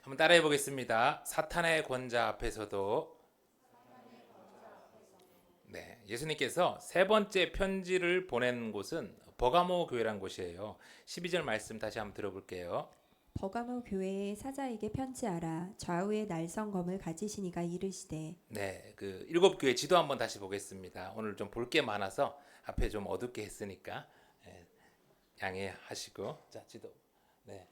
한번 따라해 보겠습니다. 사탄의 권자 앞에서도. 네, 예수님께서 세 번째 편지를 보낸 곳은 버가모 교회란 곳이에요. 12절 말씀 다시 한번 들어볼게요. 버가모 교회의 사자에게 편지하라. 좌우에 날성검을 가지시니가 이르시되. 네, 그 일곱 교회 지도 한번 다시 보겠습니다. 오늘 좀 볼 게 많아서 앞에 좀 어둡게 했으니까 양해하시고. 자, 지도. 네,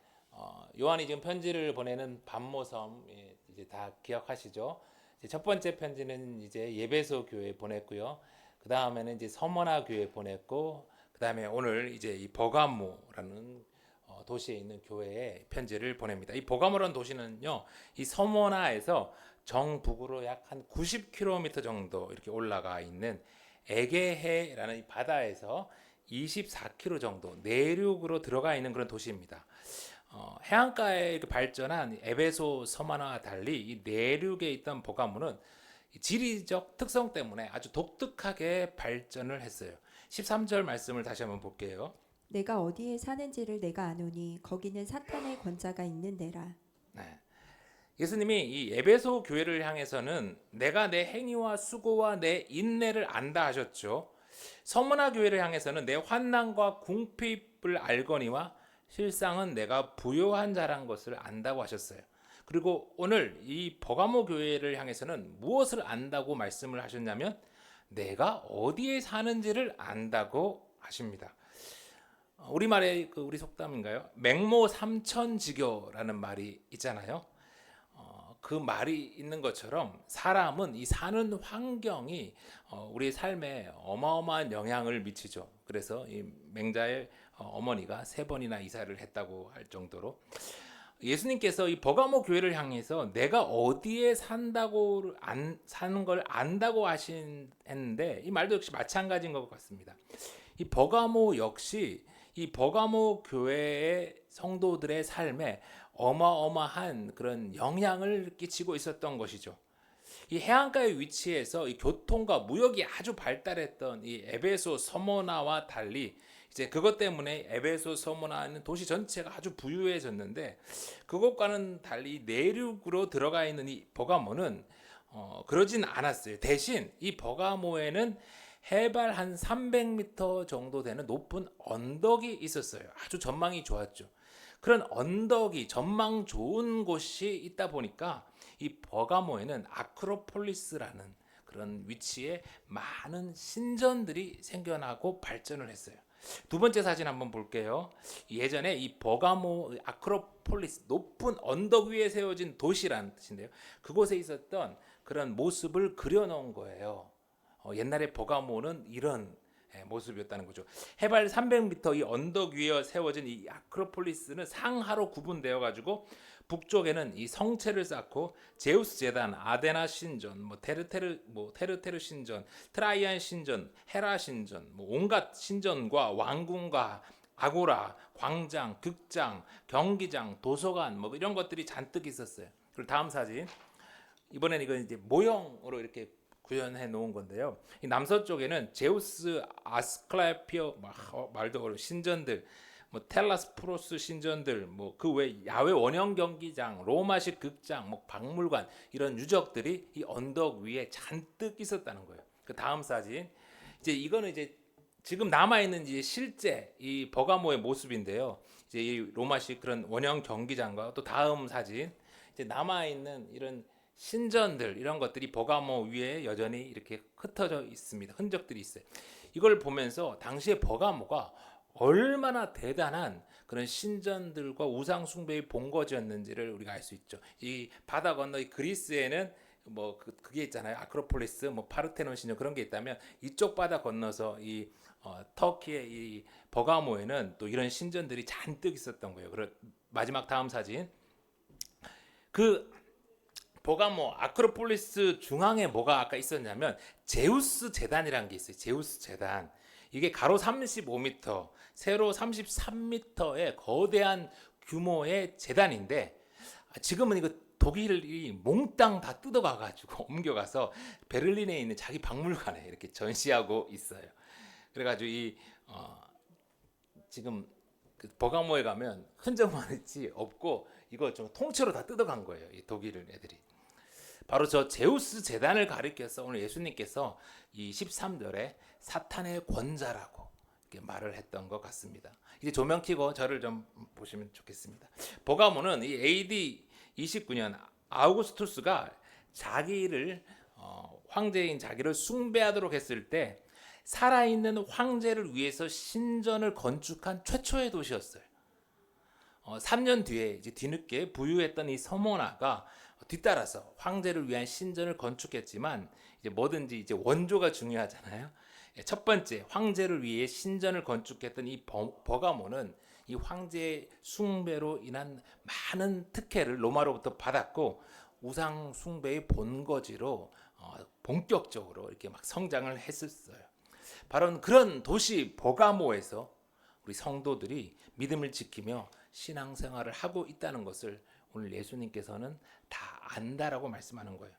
요한이 지금 편지를 보내는 반모섬, 이제 다 기억하시죠? 이제 첫 번째 편지는 이제 예배소 교회에 보냈고요. 그 다음에는 이제 서머나 교회에 보냈고, 그 다음에 오늘 이제 이 버가모라는 도시에 있는 교회에 편지를 보냅니다. 이 버가모라는 도시는요, 이 서머나에서 정북으로 약 한 90km 정도 이렇게 올라가 있는 에게해라는 이 바다에서 24km 정도 내륙으로 들어가 있는 그런 도시입니다. 해안가에 발전한 에베소 서만화와 달리 이 내륙에 있던 버가모는 지리적 특성 때문에 아주 독특하게 발전을 했어요. 13절 말씀을 다시 한번 볼게요. 내가 어디에 사는지를 내가 아노니 거기는 사탄의 권자가 있는 데라. 네. 예수님이 이 에베소 교회를 향해서는 내가 내 행위와 수고와 내 인내를 안다 하셨죠. 서문화 교회를 향해서는 내 환난과 궁핍을 알거니와 실상은 내가 부요한 자란 것을 안다고 하셨어요. 그리고 오늘 이 버가모 교회를 향해서는 무엇을 안다고 말씀을 하셨냐면 내가 어디에 사는지를 안다고 하십니다. 우리말의 우리 속담인가요? 맹모 삼천지교라는 말이 있잖아요. 그 말이 있는 것처럼 사람은 이 사는 환경이 우리의 삶에 어마어마한 영향을 미치죠. 그래서 이 맹자의 어머니가 3번이나 이사를 했다고 할 정도로 예수님께서 이 버가모 교회를 향해서 내가 어디에 산다고 사는 걸 안다고 했는데 이 말도 역시 마찬가지인 것 같습니다. 이 버가모 역시 이 버가모 교회의 성도들의 삶에 어마어마한 그런 영향을 끼치고 있었던 것이죠. 이 해안가의 위치에서 이 교통과 무역이 아주 발달했던 이 에베소 서모나와 달리 이제 그것 때문에 에베소 서모나는 도시 전체가 아주 부유해졌는데 그것과는 달리 내륙으로 들어가 있는 이 버가모는 그러진 않았어요. 대신 이 버가모에는 해발 한 300m 정도 되는 높은 언덕이 있었어요. 아주 전망이 좋았죠. 그런 언덕이 전망 좋은 곳이 있다 보니까 이 버가모에는 아크로폴리스라는 그런 위치에 많은 신전들이 생겨나고 발전을 했어요. 두 번째 사진 한번 볼게요. 예전에 이 버가모 아크로폴리스 높은 언덕 위에 세워진 도시라는 뜻인데요. 그곳에 있었던 그런 모습을 그려놓은 거예요. 옛날에 버가모는 이런 모습이었다는 거죠. 해발 300m 이 언덕 위에 세워진 이 아크로폴리스는 상하로 구분되어 가지고 북쪽에는 이 성체를 쌓고 제우스 제단, 아데나 신전, 테르테르 신전, 트라이안 신전, 헤라 신전, 온갖 신전과 왕궁과 아고라, 광장, 극장, 경기장, 도서관 이런 것들이 잔뜩 있었어요. 그리고 다음 사진. 이번엔 이건 이제 모형으로 이렇게 구현해 놓은 건데요. 이 남서쪽에는 제우스 아스클라피오 말도 어려운 신전들, 텔라스프로스 신전들, 그 외 야외 원형 경기장, 로마식 극장, 박물관 이런 유적들이 이 언덕 위에 잔뜩 있었다는 거예요. 그 다음 사진. 이제 이거는 이제 지금 남아 있는 이제 실제 이 버가모의 모습인데요. 이제 이 로마식 그런 원형 경기장과 또 다음 사진. 이제 남아 있는 이런 신전들 이런 것들이 버가모 위에 여전히 이렇게 흩어져 있습니다. 흔적들이 있어요. 이걸 보면서 당시에 버가모가 얼마나 대단한 그런 신전들과 우상 숭배의 본거지였는지를 우리가 알 수 있죠. 이 바다 건너 이 그리스에는 그게 있잖아요. 아크로폴리스, 파르테논 신전 그런 게 있다면 이쪽 바다 건너서 이 터키의 이 버가모에는 또 이런 신전들이 잔뜩 있었던 거예요. 그리고 마지막 다음 사진. 그 버가모 아크로폴리스 중앙에 뭐가 아까 있었냐면 제우스 재단이라는 게 있어요. 제우스 재단. 이게 가로 35m, 세로 33m의 거대한 규모의 재단인데 지금은 이거 독일이 몽땅 다 뜯어가가지고 옮겨가서 베를린에 있는 자기 박물관에 이렇게 전시하고 있어요. 그래가지고 지금 그 버가모에 가면 흔적만 있지 없고 이거 좀 통째로 다 뜯어간 거예요. 이 독일 애들이. 바로 저 제우스 제단을 가리켜서 오늘 예수님께서 이 13절에 사탄의 권자라고 이렇게 말을 했던 것 같습니다. 이제 조명 켜고 저를 좀 보시면 좋겠습니다. 버가모는 이 AD 29년 아우구스투스가 자기를 황제인 자기를 숭배하도록 했을 때 살아있는 황제를 위해서 신전을 건축한 최초의 도시였어요. 3년 뒤에 이제 뒤늦게 부유했던 이 서모나가 뒤따라서 황제를 위한 신전을 건축했지만 이제 뭐든지 이제 원조가 중요하잖아요. 첫 번째 황제를 위해 신전을 건축했던 이 버가모는 이 황제의 숭배로 인한 많은 특혜를 로마로부터 받았고 우상 숭배의 본거지로 본격적으로 이렇게 막 성장을 했었어요. 바로 그런 도시 버가모에서 우리 성도들이 믿음을 지키며 신앙생활을 하고 있다는 것을 오늘 예수님께서는 다 안다라고 말씀하는 거예요.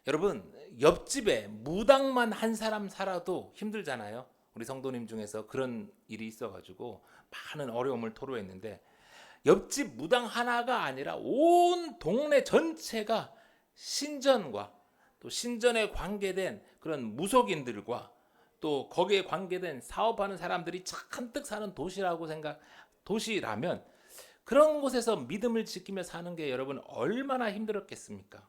여러분, 옆집에 무당만 한 사람 살아도 힘들잖아요. 우리 성도님 중에서 그런 일이 있어가지고 많은 어려움을 토로했는데 옆집 무당 하나가 아니라 온 동네 전체가 신전과 또 신전에 관계된 그런 무속인들과 또 거기에 관계된 사업하는 사람들이 잔뜩 사는 도시라면 그런 곳에서 믿음을 지키며 사는 게 여러분 얼마나 힘들었겠습니까?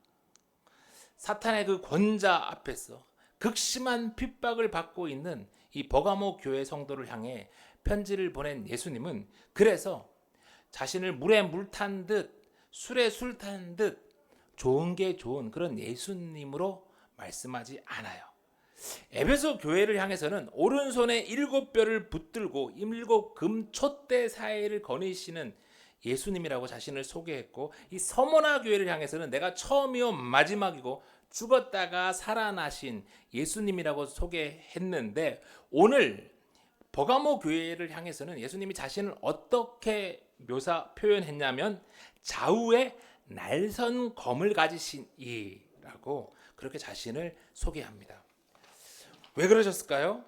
사탄의 그 권자 앞에서 극심한 핍박을 받고 있는 이 버가모 교회 성도를 향해 편지를 보낸 예수님은 그래서 자신을 물에 물 탄 듯 술에 술 탄 듯 좋은 게 좋은 그런 예수님으로 말씀하지 않아요. 에베소 교회를 향해서는 오른손에 7뼈를 붙들고 7금 촛대 사이를 거니시는 예수님이라고 자신을 소개했고 이 서모나 교회를 향해서는 내가 처음이요 마지막이고 죽었다가 살아나신 예수님이라고 소개했는데 오늘 버가모 교회를 향해서는 예수님이 자신을 어떻게 표현했냐면 좌우에 날선 검을 가지신 이라고 그렇게 자신을 소개합니다. 왜 그러셨을까요?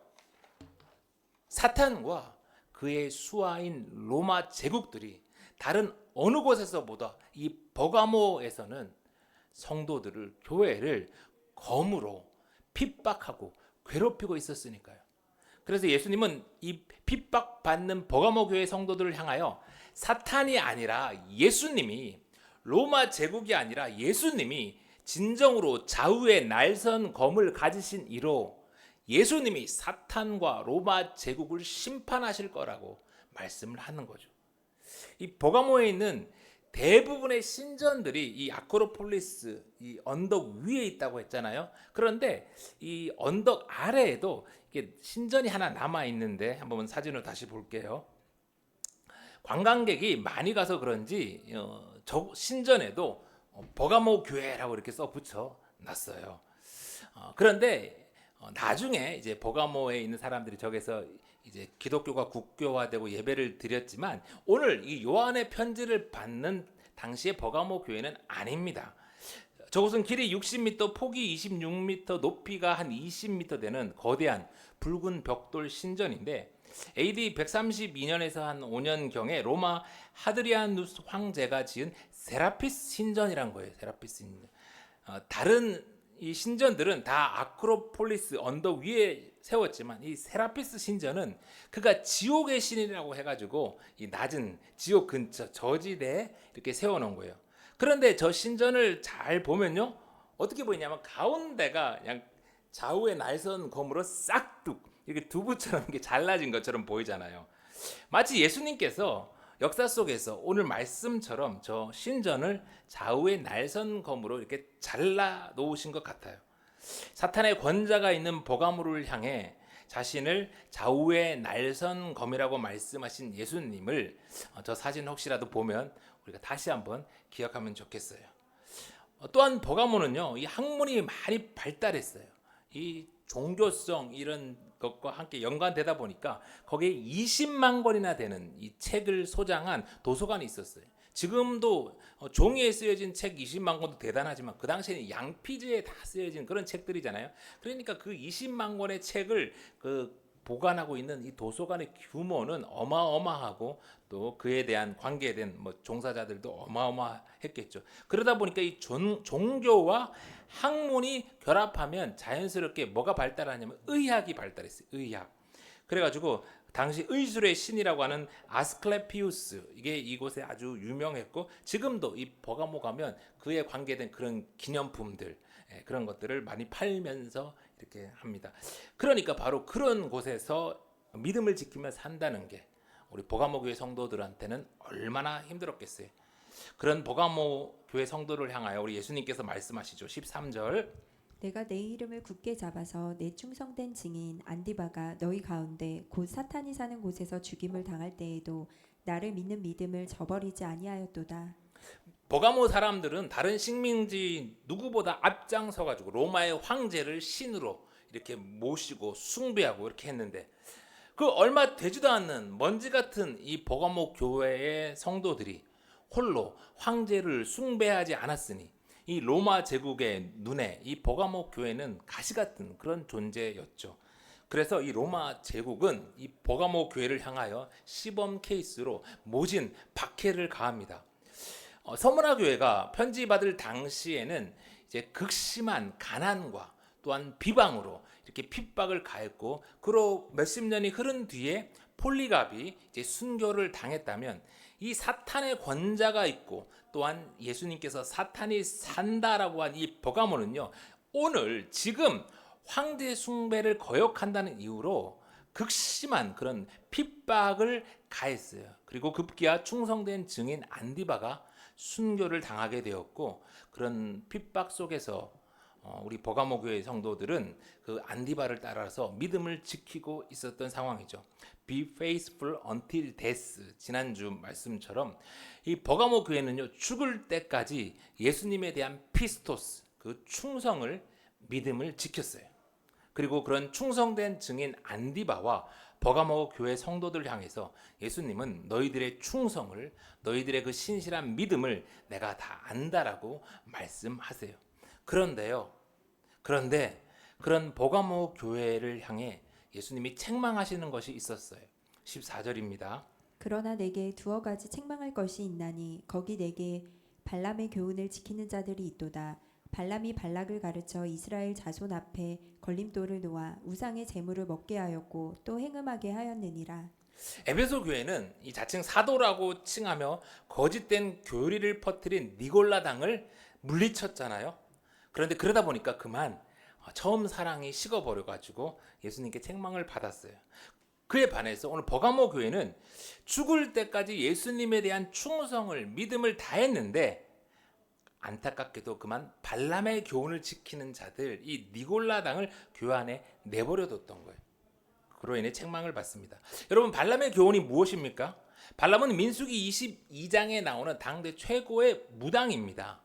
사탄과 그의 수하인 로마 제국들이 다른 어느 곳에서보다 이 버가모에서는 성도들을 교회를 검으로 핍박하고 괴롭히고 있었으니까요. 그래서 예수님은 이 핍박받는 버가모 교회 성도들을 향하여 사탄이 아니라 예수님이 로마 제국이 아니라 예수님이 진정으로 좌우에 날선 검을 가지신 이로 예수님이 사탄과 로마 제국을 심판하실 거라고 말씀을 하는 거죠. 이 버가모에 있는 대부분의 신전들이 이 아크로폴리스 이 언덕 위에 있다고 했잖아요. 그런데 이 언덕 아래에도 이게 신전이 하나 남아 있는데 한번 사진을 다시 볼게요. 관광객이 많이 가서 그런지 저 신전에도 버가모 교회라고 이렇게 써 붙여 놨어요. 그런데 나중에 이제 버가모에 있는 사람들이 저기서 이제 기독교가 국교화되고 예배를 드렸지만 오늘 이 요한의 편지를 받는 당시의 버가모 교회는 아닙니다. 저곳은 길이 60m, 폭이 26m, 높이가 한 20m 되는 거대한 붉은 벽돌 신전인데 AD 132년에서 한 5년경에 로마 하드리아누스 황제가 지은 세라피스 신전이란 거예요. 세라피스 신전. 다른 이 신전들은 다 아크로폴리스 언덕 위에 세웠지만 이 세라피스 신전은 그가 지옥의 신이라고 해가지고 이 낮은 지옥 근처 저지대에 이렇게 세워놓은 거예요. 그런데 저 신전을 잘 보면요 어떻게 보이냐면 가운데가 그냥 좌우에 날선 검으로 싹둑 이렇게 두부처럼 이렇게 잘라진 것처럼 보이잖아요. 마치 예수님께서 역사 속에서 오늘 말씀처럼 저 신전을 좌우에 날선 검으로 이렇게 잘라 놓으신 것 같아요. 사탄의 권자가 있는 버가모를 향해 자신을 좌우에 날선 검이라고 말씀하신 예수님을 저 사진 혹시라도 보면 우리가 다시 한번 기억하면 좋겠어요. 또한 버가모는요, 이 학문이 많이 발달했어요. 이 종교성 이런 것과 함께 연관되다 보니까 거기에 20만 권이나 되는 이 책을 소장한 도서관이 있었어요. 지금도 종이에 쓰여진 책 20만 권도 대단하지만 그 당시에는 양피지에 다 쓰여진 그런 책들이잖아요. 그러니까 그 20만 권의 책을 그 보관하고 있는 이 도서관의 규모는 어마어마하고 또 그에 대한 관계된 뭐 종사자들도 어마어마했겠죠. 그러다 보니까 이 종교와 학문이 결합하면 자연스럽게 뭐가 발달하냐면 의학이 발달했어요. 의학. 그래가지고 당시 의술의 신이라고 하는 아스클레피우스, 이게 이곳에 아주 유명했고, 지금도 이 버가모 가면 그에 관계된 그런 기념품들, 그런 것들을 많이 팔면서 이렇게 합니다. 그러니까 바로 그런 곳에서 믿음을 지키며 산다는 게 우리 버가모 교회 성도들한테는 얼마나 힘들었겠어요. 그런 버가모 교회 성도를 향하여 우리 예수님께서 말씀하시죠. 13절. 내가 내 이름을 굳게 잡아서 내 충성된 증인 안디바가 너희 가운데 곧 사탄이 사는 곳에서 죽임을 당할 때에도 나를 믿는 믿음을 저버리지 아니하였도다. 버가모 사람들은 다른 식민지 누구보다 앞장서 가지고 로마의 황제를 신으로 이렇게 모시고 숭배하고 이렇게 했는데, 그 얼마 되지도 않는 먼지 같은 이 버가모 교회의 성도들이 홀로 황제를 숭배하지 않았으니 이 로마 제국의 눈에 이 버가모 교회는 가시 같은 그런 존재였죠. 그래서 이 로마 제국은 이 버가모 교회를 향하여 시범 케이스로 모진 박해를 가합니다. 서문화 교회가 편지받을 당시에는 이제 극심한 가난과 또한 비방으로 이렇게 핍박을 가했고, 그로 몇십 년이 흐른 뒤에 폴리갑이 이제 순교를 당했다면, 이 사탄의 권자가 있고 또한 예수님께서 사탄이 산다라고 한 이 버가모는요, 오늘 지금 황제 숭배를 거역한다는 이유로 극심한 그런 핍박을 가했어요. 그리고 급기야 충성된 증인 안디바가 순교를 당하게 되었고, 그런 핍박 속에서 우리 버가모 교회 성도들은 그 안디바를 따라서 믿음을 지키고 있었던 상황이죠. Be faithful until death. 지난주 말씀처럼 이 버가모 교회는요, 죽을 때까지 예수님에 대한 피스토스, 그 충성을, 믿음을 지켰어요. 그리고 그런 충성된 증인 안디바와 버가모 교회 성도들 향해서 예수님은 너희들의 충성을, 너희들의 그 신실한 믿음을 내가 다 안다라고 말씀하세요. 그런데 그런 버가모 교회를 향해 예수님이 책망하시는 것이 있었어요. 14절입니다. 그러나 내게 두어 가지 책망할 것이 있나니 거기 내게 발람의 교훈을 지키는 자들이 있도다. 발람이 발락을 가르쳐 이스라엘 자손 앞에 걸림돌을 놓아 우상의 제물을 먹게 하였고 또 행음하게 하였느니라. 에베소 교회는 이 자칭 사도라고 칭하며 거짓된 교리를 퍼뜨린 니골라당을 물리쳤잖아요. 그런데 그러다 보니까 그만 처음 사랑이 식어버려가지고 예수님께 책망을 받았어요. 그에 반해서 오늘 버가모 교회는 죽을 때까지 예수님에 대한 충성을, 믿음을 다했는데, 안타깝게도 그만 발람의 교훈을 지키는 자들, 이 니골라당을 교회 안에 내버려뒀던 거예요. 그로 인해 책망을 받습니다. 여러분, 발람의 교훈이 무엇입니까? 발람은 민수기 22장에 나오는 당대 최고의 무당입니다.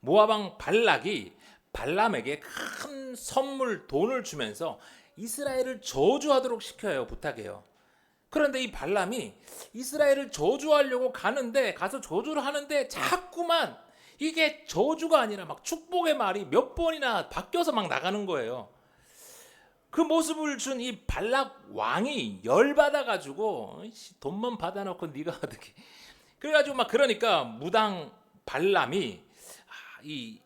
모압왕 발락이 발람에게 큰 선물, 돈을 주면서 이스라엘을 저주하도록 시켜요. 부탁해요. 그런데 이 발람이 이스라엘을 저주하려고 가서 저주를 하는데 자꾸만 이게 저주가 아니라 막 축복의 말이 몇 번이나 바뀌어서 막 나가는 거예요. 그 모습을 준 이 발락 왕이 열받아가지고 돈만 받아놓고 네가 어떻게, 그래가지고 막, 그러니까 무당 발람이 이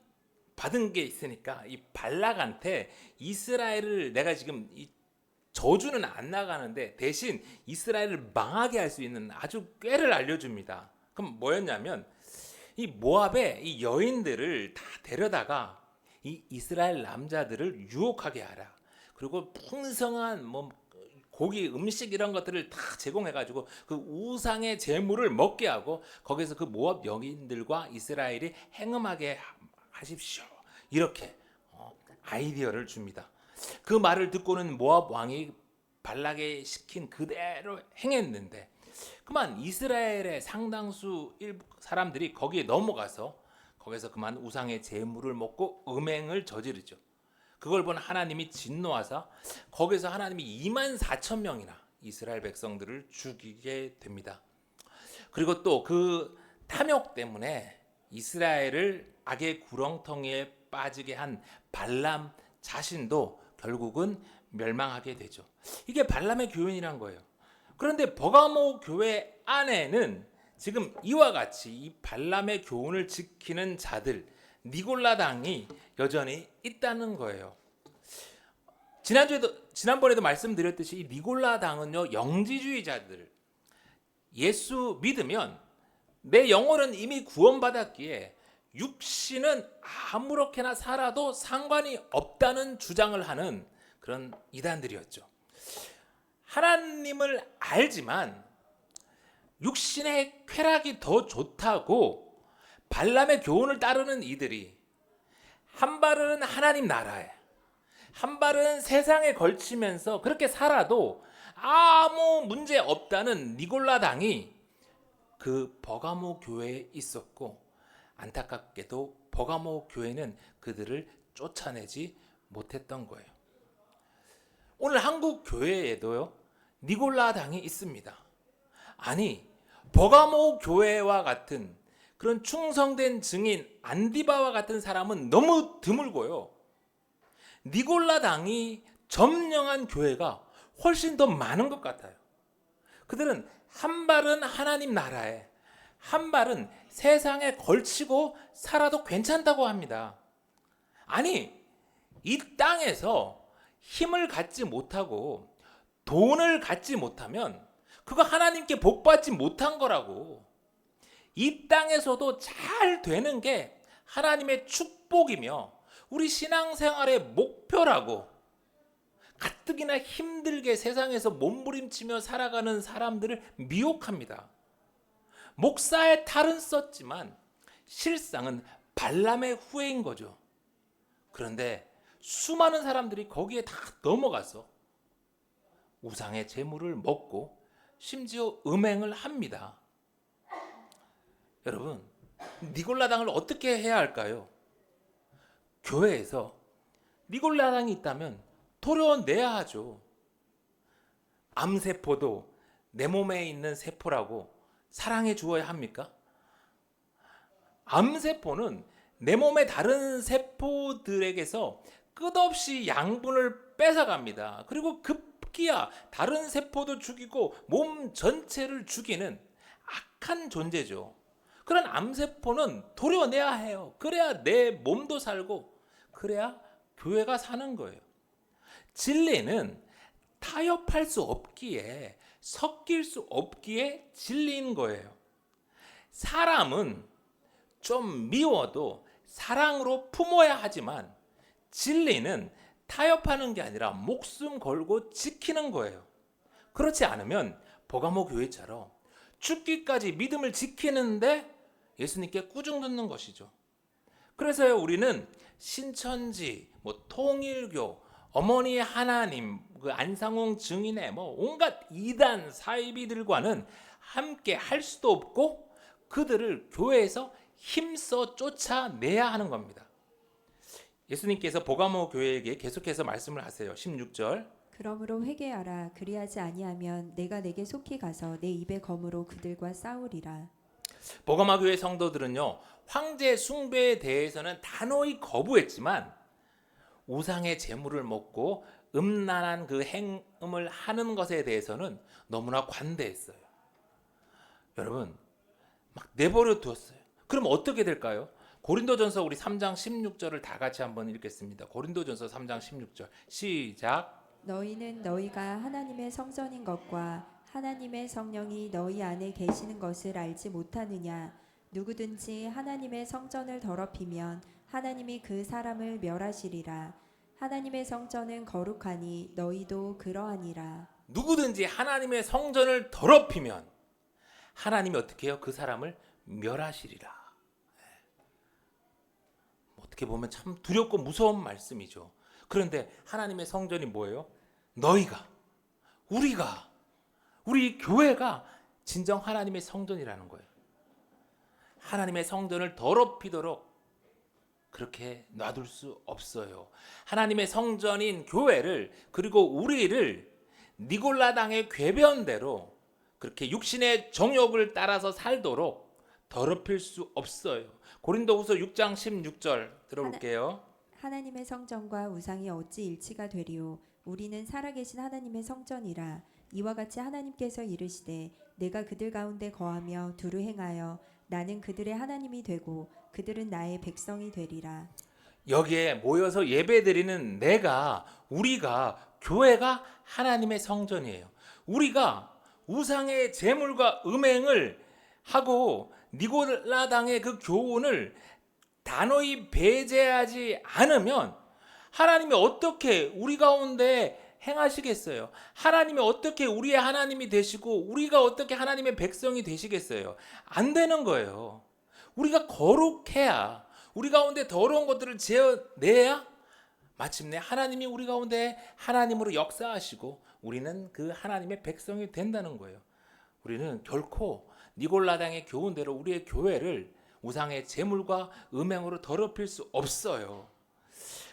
받은 게 있으니까 이 발락한테 이스라엘을, 내가 지금 이 저주는 안 나가는데 대신 이스라엘을 망하게 할 수 있는 아주 꾀를 알려줍니다. 그럼 뭐였냐면, 이 모압의 이 여인들을 다 데려다가 이 이스라엘 남자들을 유혹하게 하라. 그리고 풍성한 뭐 고기, 음식 이런 것들을 다 제공해가지고 그 우상의 제물을 먹게 하고 거기서 그 모압 여인들과 이스라엘이 행음하게 하십시오. 이렇게 아이디어를 줍니다. 그 말을 듣고는 모압 왕이 발락에 시킨 그대로 행했는데, 그만 이스라엘의 상당수 일부 사람들이 거기에 넘어가서 거기서 그만 우상의 제물을 먹고 음행을 저지르죠. 그걸 본 하나님이 진노하사 거기서 하나님이 24,000명이나 이스라엘 백성들을 죽이게 됩니다. 그리고 또 그 탐욕 때문에 이스라엘을 악의 구렁텅이에 빠지게 한 발람 자신도 결국은 멸망하게 되죠. 이게 발람의 교훈이란 거예요. 그런데 버가모 교회 안에는 지금 이와 같이 이 발람의 교훈을 지키는 자들, 니골라당이 여전히 있다는 거예요. 지난번에도 말씀드렸듯이 이 니골라당은요, 영지주의자들, 예수 믿으면 내 영혼은 이미 구원받았기에 육신은 아무렇게나 살아도 상관이 없다는 주장을 하는 그런 이단들이었죠. 하나님을 알지만 육신의 쾌락이 더 좋다고 발람의 교훈을 따르는 이들이 한 발은 하나님 나라에, 한 발은 세상에 걸치면서 그렇게 살아도 아무 문제 없다는 니골라당이 그 버가모 교회에 있었고, 안타깝게도 버가모 교회는 그들을 쫓아내지 못했던 거예요. 오늘 한국 교회에도요, 니골라당이 있습니다. 아니, 버가모 교회와 같은 그런 충성된 증인 안디바와 같은 사람은 너무 드물고요, 니골라당이 점령한 교회가 훨씬 더 많은 것 같아요. 그들은 한 발은 하나님 나라에, 한 발은 세상에 걸치고 살아도 괜찮다고 합니다. 아니, 이 땅에서 힘을 갖지 못하고 돈을 갖지 못하면 그거 하나님께 복받지 못한 거라고. 이 땅에서도 잘 되는 게 하나님의 축복이며 우리 신앙생활의 목표라고. 가뜩이나 힘들게 세상에서 몸부림치며 살아가는 사람들을 미혹합니다. 목사의 탈은 썼지만 실상은 발람의 후예인 거죠. 그런데 수많은 사람들이 거기에 다 넘어가서 우상의 재물을 먹고 심지어 음행을 합니다. 여러분, 니골라당을 어떻게 해야 할까요? 교회에서 니골라당이 있다면 도려내야 하죠. 암세포도 내 몸에 있는 세포라고 사랑해 주어야 합니까? 암세포는 내 몸의 다른 세포들에게서 끝없이 양분을 뺏어갑니다. 그리고 급기야 다른 세포도 죽이고 몸 전체를 죽이는 악한 존재죠. 그런 암세포는 도려내야 해요. 그래야 내 몸도 살고, 그래야 교회가 사는 거예요. 진리는 타협할 수 없기에, 섞일 수 없기에 진리인 거예요. 사람은 좀 미워도 사랑으로 품어야 하지만 진리는 타협하는 게 아니라 목숨 걸고 지키는 거예요. 그렇지 않으면 버가모 교회처럼 죽기까지 믿음을 지키는데 예수님께 꾸중 듣는 것이죠. 그래서요, 우리는 신천지, 통일교, 어머니 하나님, 그 안상홍 증인의 온갖 이단 사이비들과는 함께 할 수도 없고 그들을 교회에서 힘써 쫓아내야 하는 겁니다. 예수님께서 버가모 교회에게 계속해서 말씀을 하세요. 16절. 그러므로 회개하라. 그리하지 아니하면 내가 내게 속히 가서 내 입의 검으로 그들과 싸우리라. 버가모 교회 성도들은요, 황제 숭배에 대해서는 단호히 거부했지만 우상의 재물을 먹고 음란한 그 행음을 하는 것에 대해서는 너무나 관대했어요. 여러분, 막 내버려 두었어요. 그럼 어떻게 될까요? 고린도전서 우리 3장 16절을 다 같이 한번 읽겠습니다. 고린도전서 3장 16절 시작. 너희는 너희가 하나님의 성전인 것과 하나님의 성령이 너희 안에 계시는 것을 알지 못하느냐. 누구든지 하나님의 성전을 더럽히면 하나님이 그 사람을 멸하시리라. 하나님의 성전은 거룩하니 너희도 그러하니라. 누구든지 하나님의 성전을 더럽히면 하나님이 어떻게 해요? 그 사람을 멸하시리라. 어떻게 보면 참 두렵고 무서운 말씀이죠. 그런데 하나님의 성전이 뭐예요? 너희가, 우리가, 우리 교회가 진정 하나님의 성전이라는 거예요. 하나님의 성전을 더럽히도록 그렇게 놔둘 수 없어요. 하나님의 성전인 교회를, 그리고 우리를 니골라당의 궤변대로 그렇게 육신의 정욕을 따라서 살도록 더럽힐 수 없어요. 고린도후서 6장 16절 들어볼게요. 하나님의 성전과 우상이 어찌 일치가 되리요. 우리는 살아계신 하나님의 성전이라. 이와 같이 하나님께서 이르시되 내가 그들 가운데 거하며 두루 행하여 나는 그들의 하나님이 되고 그들은 나의 백성이 되리라. 여기에 모여서 예배드리는 우리가 교회가 하나님의 성전이에요. 우리가 우상의 제물과 음행을 하고 니골라당의 그 교훈을 단호히 배제하지 않으면 하나님이 어떻게 우리 가운데 행하시겠어요? 하나님이 어떻게 우리의 하나님이 되시고 우리가 어떻게 하나님의 백성이 되시겠어요? 안 되는 거예요. 우리가 거룩해야, 우리 가운데 더러운 것들을 제어내야 마침내 하나님이 우리 가운데 하나님으로 역사하시고 우리는 그 하나님의 백성이 된다는 거예요. 우리는 결코 니골라당의 교훈대로 우리의 교회를 우상의 제물과 음행으로 더럽힐 수 없어요.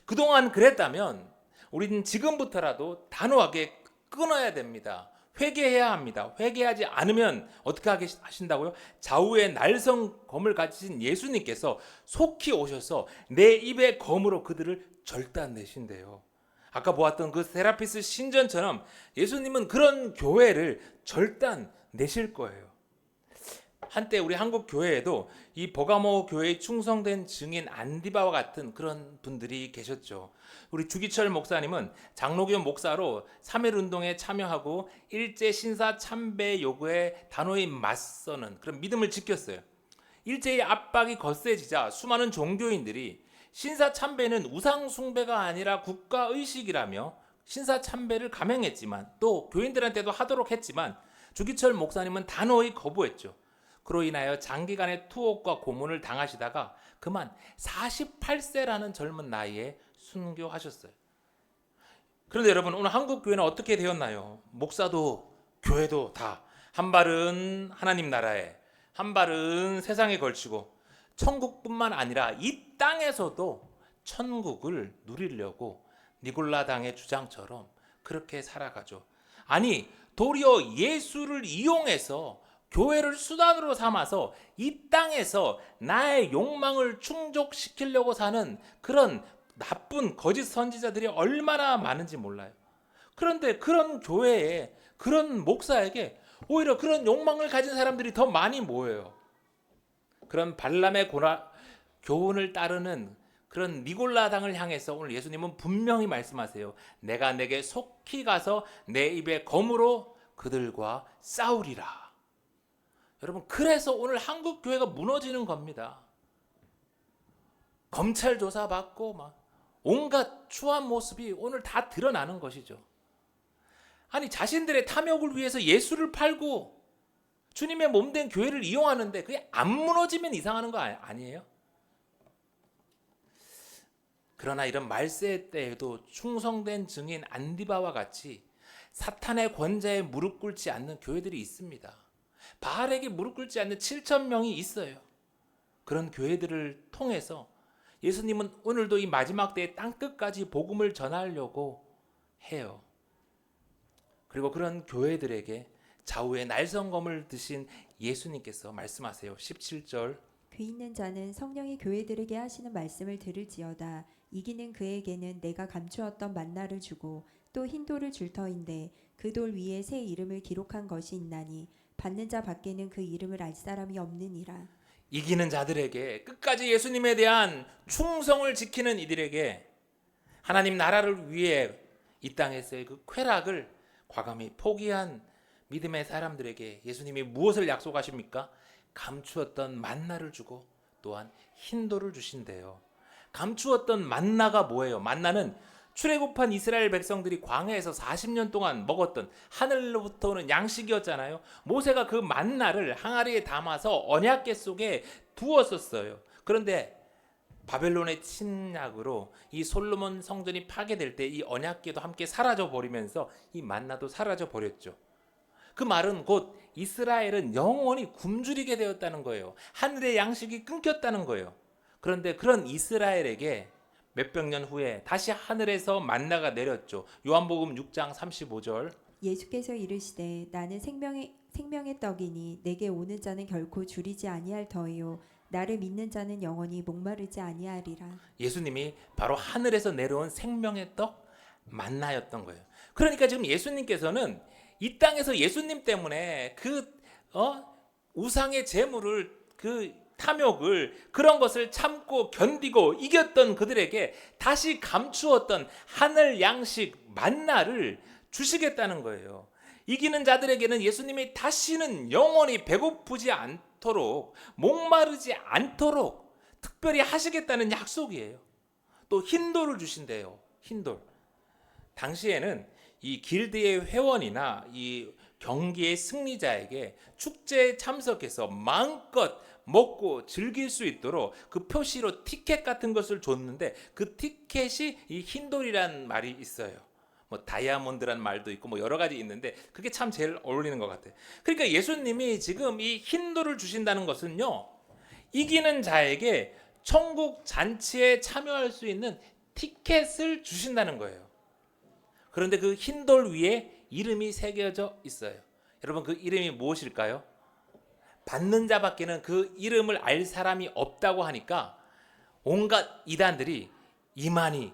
그동안 그랬다면 우리는 지금부터라도 단호하게 끊어야 됩니다. 회개해야 합니다. 회개하지 않으면 어떻게 하신다고요? 좌우의 날성 검을 가지신 예수님께서 속히 오셔서 내 입의 검으로 그들을 절단내신대요. 아까 보았던 그 세라피스 신전처럼 예수님은 그런 교회를 절단내실 거예요. 한때 우리 한국 교회에도 이 버가모 교회에 충성된 증인 안디바와 같은 그런 분들이 계셨죠. 우리 주기철 목사님은 장로교 목사로 3.1 운동에 참여하고 일제 신사 참배 요구에 단호히 맞서는 그런 믿음을 지켰어요. 일제의 압박이 거세지자 수많은 종교인들이 신사 참배는 우상 숭배가 아니라 국가 의식이라며 신사 참배를 감행했지만 또 교인들한테도 하도록 했지만 주기철 목사님은 단호히 거부했죠. 그로 인하여 장기간의 투옥과 고문을 당하시다가 그만 48세라는 젊은 나이에 순교하셨어요. 그런데 여러분, 오늘 한국 교회는 어떻게 되었나요? 목사도 교회도 다 한 발은 하나님 나라에, 한 발은 세상에 걸치고 천국뿐만 아니라 이 땅에서도 천국을 누리려고 니골라당의 주장처럼 그렇게 살아가죠. 아니, 도리어 예수를 이용해서 교회를 수단으로 삼아서 이 땅에서 나의 욕망을 충족시키려고 사는 그런 나쁜 거짓 선지자들이 얼마나 많은지 몰라요. 그런데 그런 교회에, 그런 목사에게 오히려 그런 욕망을 가진 사람들이 더 많이 모여요. 그런 발람의 교훈을 따르는 그런 니골라당을 향해서 오늘 예수님은 분명히 말씀하세요. 내가 내게 속히 가서 내 입의 검으로 그들과 싸우리라. 여러분, 그래서 오늘 한국 교회가 무너지는 겁니다. 검찰 조사 받고 막 온갖 추한 모습이 오늘 다 드러나는 것이죠. 아니, 자신들의 탐욕을 위해서 예수를 팔고 주님의 몸된 교회를 이용하는데 그게 안 무너지면 이상하는 거 아니에요? 그러나 이런 말세 때에도 충성된 증인 안디바와 같이 사탄의 권자에 무릎 꿇지 않는 교회들이 있습니다. 바알에게 무릎 꿇지 않는 7,000명이 있어요. 그런 교회들을 통해서 예수님은 오늘도 이 마지막 때의 땅끝까지 복음을 전하려고 해요. 그리고 그런 교회들에게 좌우의 날성검을 드신 예수님께서 말씀하세요. 17절. 귀 있는 자는 성령이 교회들에게 하시는 말씀을 들을지어다. 이기는 그에게는 내가 감추었던 만나를 주고 또 흰 돌을 줄 터인데 그 돌 위에 새 이름을 기록한 것이 있나니 받는 자 밖에는 그 이름을 알 사람이 없느니라. 이기는 자들에게, 끝까지 예수님에 대한 충성을 지키는 이들에게 하나님 나라를 위해 이 땅에서의 그 쾌락을 과감히 포기한 믿음의 사람들에게 예수님이 무엇을 약속하십니까? 감추었던 만나를 주고 또한 흰돌을 주신대요. 감추었던 만나가 뭐예요? 만나는 출애굽한 이스라엘 백성들이 광야에서 40년 동안 먹었던 하늘로부터 오는 양식이었잖아요. 모세가 그 만나를 항아리에 담아서 언약궤 속에 두었었어요. 그런데 바벨론의 침략으로 이 솔로몬 성전이 파괴될 때 이 언약궤도 함께 사라져 버리면서 이 만나도 사라져 버렸죠. 그 말은 곧 이스라엘은 영원히 굶주리게 되었다는 거예요. 하늘의 양식이 끊겼다는 거예요. 그런데 그런 이스라엘에게 몇백 년 후에 다시 하늘에서 만나가 내렸죠. 요한복음 6장 35절. 예수께서 이르시되 나는 생명의 떡이니 내게 오는 자는 결코 줄이지 아니할 터이요 나를 믿는 자는 영원히 목마르지 아니하리라. 예수님이 바로 하늘에서 내려온 생명의 떡, 만나였던 거예요. 그러니까 지금 예수님께서는 이 땅에서 예수님 때문에 우상의 재물을, 그 탐욕을, 그런 것을 참고 견디고 이겼던 그들에게 다시 감추었던 하늘 양식 만나를 주시겠다는 거예요. 이기는 자들에게는 예수님이 다시는 영원히 배고프지 않도록, 목마르지 않도록 특별히 하시겠다는 약속이에요. 또 흰돌을 주신대요. 흰돌. 당시에는 이 길드의 회원이나 이 경기의 승리자에게 축제에 참석해서 마음껏 먹고 즐길 수 있도록 그 표시로 티켓 같은 것을 줬는데, 그 티켓이 이 흰돌이란 말이 있어요. 뭐 다이아몬드란 말도 있고 뭐 여러 가지 있는데 그게 참 제일 어울리는 것 같아요. 그러니까 예수님이 지금 이 흰돌을 주신다는 것은요, 이기는 자에게 천국 잔치에 참여할 수 있는 티켓을 주신다는 거예요. 그런데 그 흰돌 위에 이름이 새겨져 있어요. 여러분, 그 이름이 무엇일까요? 받는 자밖에는 그 이름을 알 사람이 없다고 하니까 온갖 이단들이 이만희,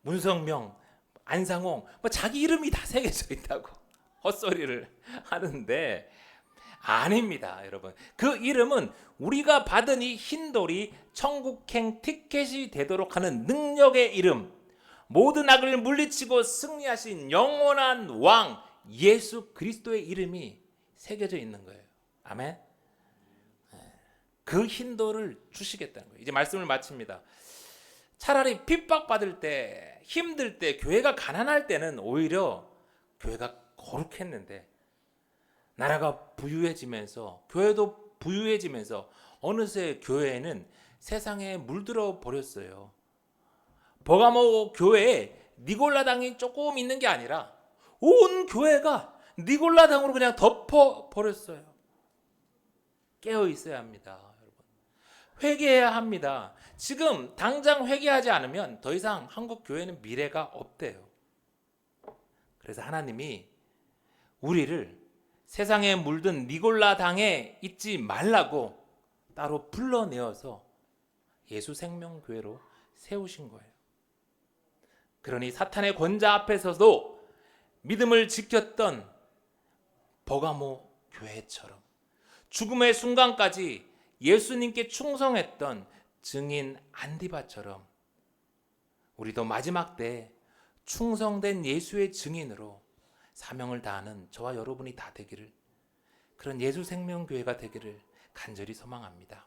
문성명, 안상홍, 뭐 자기 이름이 다 새겨져 있다고 헛소리를 하는데 아닙니다, 여러분. 그 이름은 우리가 받은 이 흰돌이 천국행 티켓이 되도록 하는 능력의 이름, 모든 악을 물리치고 승리하신 영원한 왕 예수 그리스도의 이름이 새겨져 있는 거예요. 아멘. 그 흰돌을 주시겠다는 거예요. 이제 말씀을 마칩니다. 차라리 핍박받을 때, 힘들 때, 교회가 가난할 때는 오히려 교회가 거룩했는데, 나라가 부유해지면서, 교회도 부유해지면서 어느새 교회에는 세상에 물들어 버렸어요. 버가모 교회에 니골라당이 조금 있는 게 아니라 온 교회가 니골라당으로 그냥 덮어 버렸어요. 깨어 있어야 합니다, 여러분. 회개해야 합니다. 지금 당장 회개하지 않으면 더 이상 한국 교회는 미래가 없대요. 그래서 하나님이 우리를 세상에 물든 니골라당에 있지 말라고 따로 불러내어서 예수 생명교회로 세우신 거예요. 그러니 사탄의 권자 앞에서도 믿음을 지켰던 버가모 교회처럼, 죽음의 순간까지 예수님께 충성했던 증인 안디바처럼, 우리도 마지막 때 충성된 예수의 증인으로 사명을 다하는 저와 여러분이 다 되기를, 그런 예수 생명교회가 되기를 간절히 소망합니다.